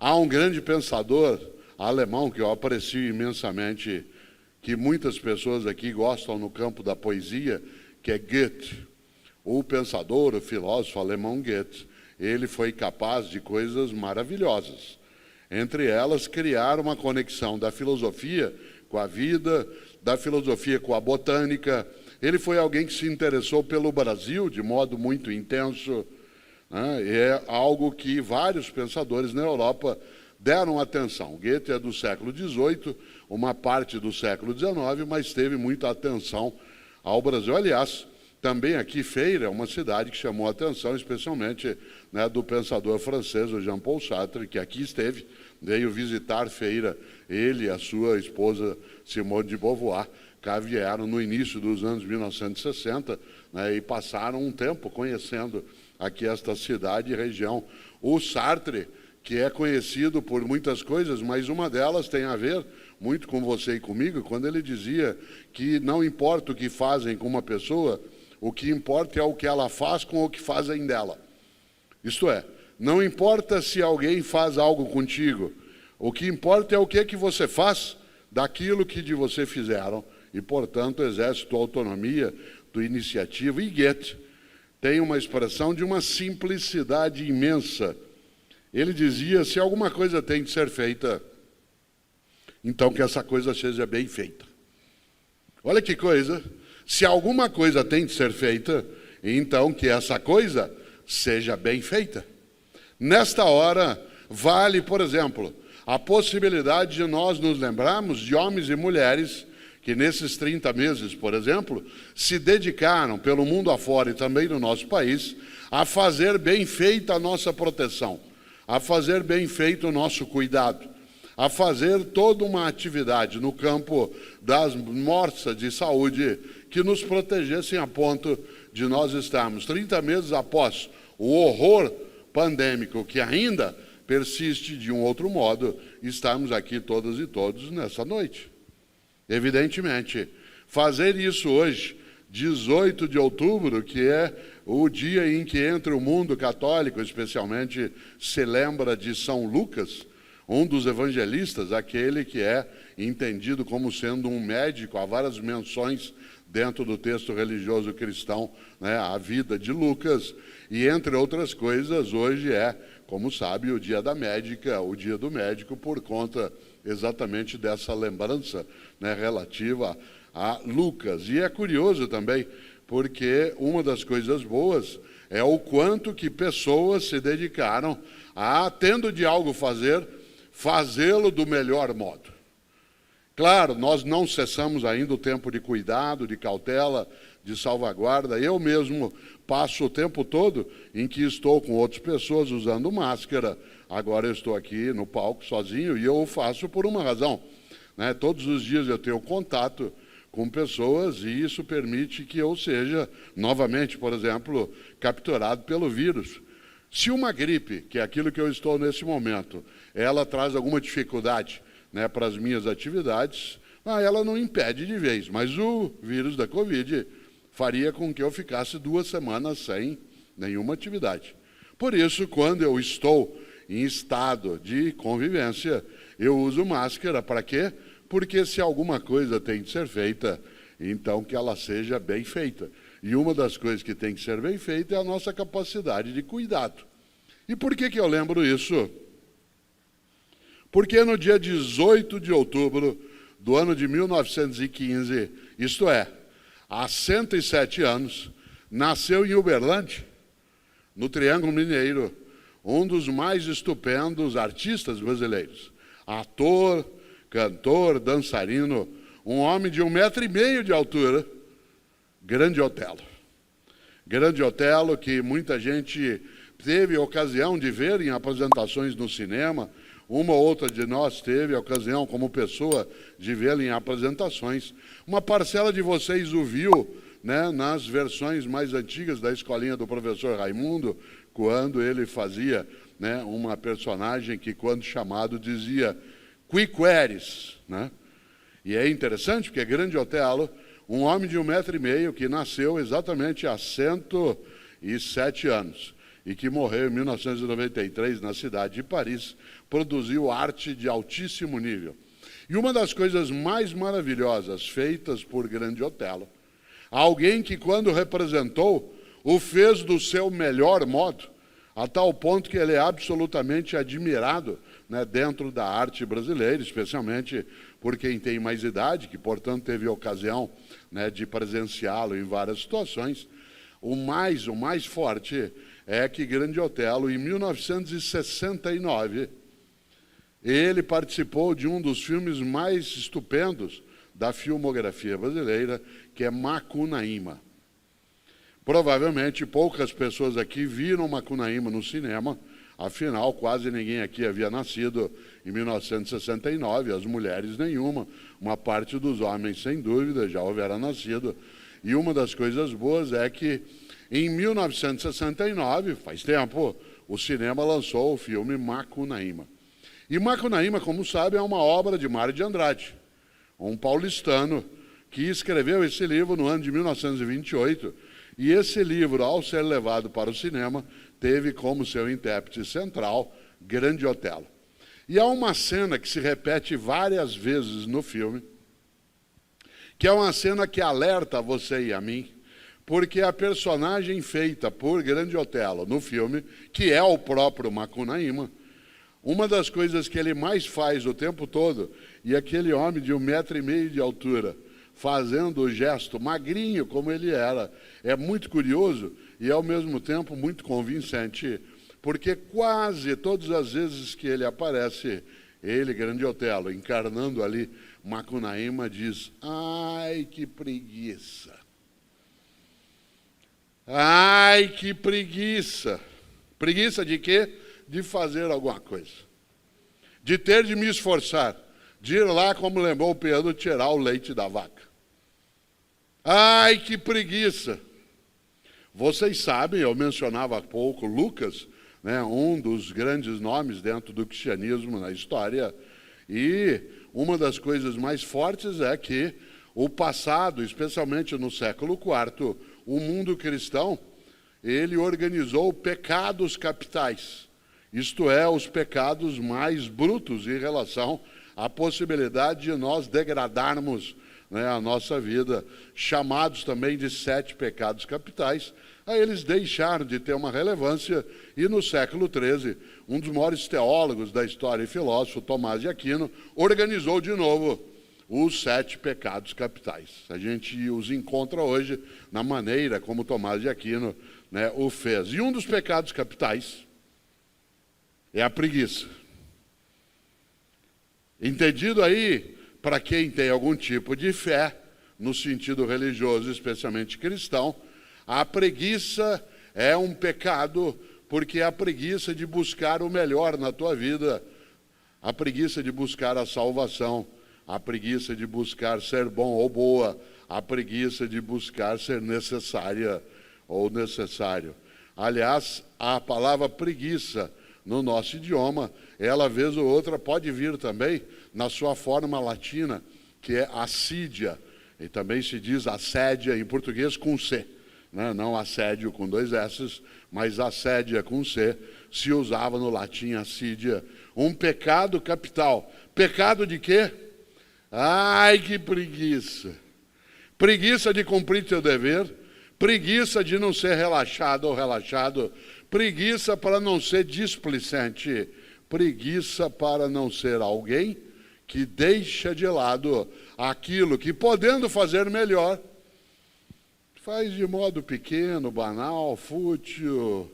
Há um grande pensador alemão que eu aprecio imensamente, que muitas pessoas aqui gostam no campo da poesia, que é Goethe. O pensador, o filósofo alemão Goethe, ele foi capaz de coisas maravilhosas. Entre elas, criar uma conexão da filosofia com a vida, da filosofia com a botânica. Ele foi alguém que se interessou pelo Brasil de modo muito intenso, né? E é algo que vários pensadores na Europa deram atenção. Goethe é do século XVIII, uma parte do século XIX, mas teve muita atenção ao Brasil. Aliás, também aqui Feira é uma cidade que chamou a atenção, especialmente, né, do pensador francês, o Jean-Paul Sartre, que aqui esteve, veio visitar Feira, ele e a sua esposa Simone de Beauvoir, cá vieram no início dos anos 1960, né, e passaram um tempo conhecendo aqui esta cidade e região. O Sartre, que é conhecido por muitas coisas, mas uma delas tem a ver muito com você e comigo, quando ele dizia que não importa o que fazem com uma pessoa, o que importa é o que ela faz com o que fazem dela. Isto é, não importa se alguém faz algo contigo, o que importa é o que você faz daquilo que de você fizeram e, portanto, exerce tua autonomia, tua iniciativa. E Goethe tem uma expressão de uma simplicidade imensa. Ele dizia, se alguma coisa tem de ser feita, então que essa coisa seja bem feita. Olha que coisa! Se alguma coisa tem de ser feita, então que essa coisa seja bem feita. Nesta hora, vale, por exemplo, a possibilidade de nós nos lembrarmos de homens e mulheres que nesses 30 meses, por exemplo, se dedicaram pelo mundo afora e também no nosso país a fazer bem feita a nossa proteção, a fazer bem feito o nosso cuidado, a fazer toda uma atividade no campo das morsas de saúde que nos protegessem a ponto de nós estarmos 30 meses após o horror pandêmico que ainda persiste de um outro modo, estarmos aqui todas e todos nessa noite. Evidentemente, fazer isso hoje, 18 de outubro, que é o dia em que entre o mundo católico, especialmente, se lembra de São Lucas, um dos evangelistas, aquele que é entendido como sendo um médico, há várias menções dentro do texto religioso cristão, né, a vida de Lucas, e entre outras coisas, hoje é, como sabe, o dia da médica, o dia do médico, por conta exatamente dessa lembrança, né, relativa a Lucas. E é curioso também, porque uma das coisas boas é o quanto que pessoas se dedicaram a, tendo de algo fazer, fazê-lo do melhor modo. Claro, nós não cessamos ainda o tempo de cuidado, de cautela, de salvaguarda. Eu mesmo passo o tempo todo em que estou com outras pessoas usando máscara. Agora eu estou aqui no palco sozinho e eu o faço por uma razão, né? Todos os dias eu tenho contato com pessoas e isso permite que eu seja, novamente, por exemplo, capturado pelo vírus. Se uma gripe, que é aquilo que eu estou nesse momento, ela traz alguma dificuldade, né, para as minhas atividades, ela não impede de vez, mas o vírus da Covid faria com que eu ficasse 2 semanas sem nenhuma atividade. Por isso, quando eu estou em estado de convivência, eu uso máscara. Para quê? Porque se alguma coisa tem de ser feita, então que ela seja bem feita. E uma das coisas que tem que ser bem feita é a nossa capacidade de cuidado. E por que eu lembro isso? Porque no dia 18 de outubro do ano de 1915, isto é, há 107 anos, nasceu em Uberlândia, no Triângulo Mineiro, um dos mais estupendos artistas brasileiros. Ator, cantor, dançarino, um homem de 1,5 metro de altura, Grande Otelo. Grande Otelo, que muita gente teve a ocasião de ver em apresentações no cinema. Uma ou outra de nós teve a ocasião, como pessoa, de vê-lo em apresentações. Uma parcela de vocês o viu, né, nas versões mais antigas da Escolinha do Professor Raimundo, quando ele fazia, né, uma personagem que, quando chamado, dizia "Quiqueres", né? E é interessante, porque Grande Otelo, um homem de 1,5 metro, que nasceu exatamente há 107 anos. e que morreu em 1993 na cidade de Paris, produziu arte de altíssimo nível. E uma das coisas mais maravilhosas feitas por Grande Otelo, alguém que, quando representou, o fez do seu melhor modo, a tal ponto que ele é absolutamente admirado, né, dentro da arte brasileira, especialmente por quem tem mais idade, que, portanto, teve ocasião, né, de presenciá-lo em várias situações. O mais forte é que Grande Otelo, em 1969, ele participou de um dos filmes mais estupendos da filmografia brasileira, que é Macunaíma. Provavelmente poucas pessoas aqui viram Macunaíma no cinema, afinal quase ninguém aqui havia nascido em 1969, as mulheres nenhuma, uma parte dos homens sem dúvida já houvera nascido. E uma das coisas boas é que em 1969, faz tempo, o cinema lançou o filme Macunaíma. E Macunaíma, como sabe, é uma obra de Mário de Andrade, um paulistano que escreveu esse livro no ano de 1928. E esse livro, ao ser levado para o cinema, teve como seu intérprete central Grande Otelo. E há uma cena que se repete várias vezes no filme, que é uma cena que alerta a você e a mim, porque a personagem feita por Grande Otelo no filme, que é o próprio Macunaíma, uma das coisas que ele mais faz o tempo todo, e aquele homem de 1,5 metro de altura, fazendo o gesto, magrinho como ele era, é muito curioso e, ao mesmo tempo, muito convincente, porque quase todas as vezes que ele aparece, ele, Grande Otelo, encarnando ali Macunaíma, diz: ai, que preguiça! Ai, que preguiça! Preguiça de quê? De fazer alguma coisa. De ter de me esforçar. De ir lá, como lembrou o Pedro, tirar o leite da vaca. Ai, que preguiça! Vocês sabem, eu mencionava há pouco Lucas, né, um dos grandes nomes dentro do cristianismo na história, e uma das coisas mais fortes é que o passado, especialmente no século IV, o mundo cristão, ele organizou pecados capitais, isto é, os pecados mais brutos em relação à possibilidade de nós degradarmos, né, a nossa vida, chamados também de 7 pecados capitais. Aí eles deixaram de ter uma relevância e no século XIII, um dos maiores teólogos da história e filósofo, Tomás de Aquino, organizou de novo os 7 pecados capitais. A gente os encontra hoje na maneira como Tomás de Aquino, né, o fez. E um dos pecados capitais é a preguiça. Entendido aí, para quem tem algum tipo de fé, no sentido religioso, especialmente cristão, a preguiça é um pecado, porque é a preguiça de buscar o melhor na tua vida, a preguiça de buscar a salvação, a preguiça de buscar ser bom ou boa, a preguiça de buscar ser necessária ou necessário. Aliás, a palavra preguiça, no nosso idioma, ela, vez ou outra, pode vir também na sua forma latina, que é assídia, e também se diz assédia em português com C, né? Não assédio com 2 S, mas assédia com C, se usava no latim assídia. Um pecado capital. Pecado de quê? Ai, que preguiça! Preguiça de cumprir teu dever, preguiça de não ser relaxado ou relaxado, preguiça para não ser displicente, preguiça para não ser alguém que deixa de lado aquilo que, podendo fazer melhor, faz de modo pequeno, banal, fútil,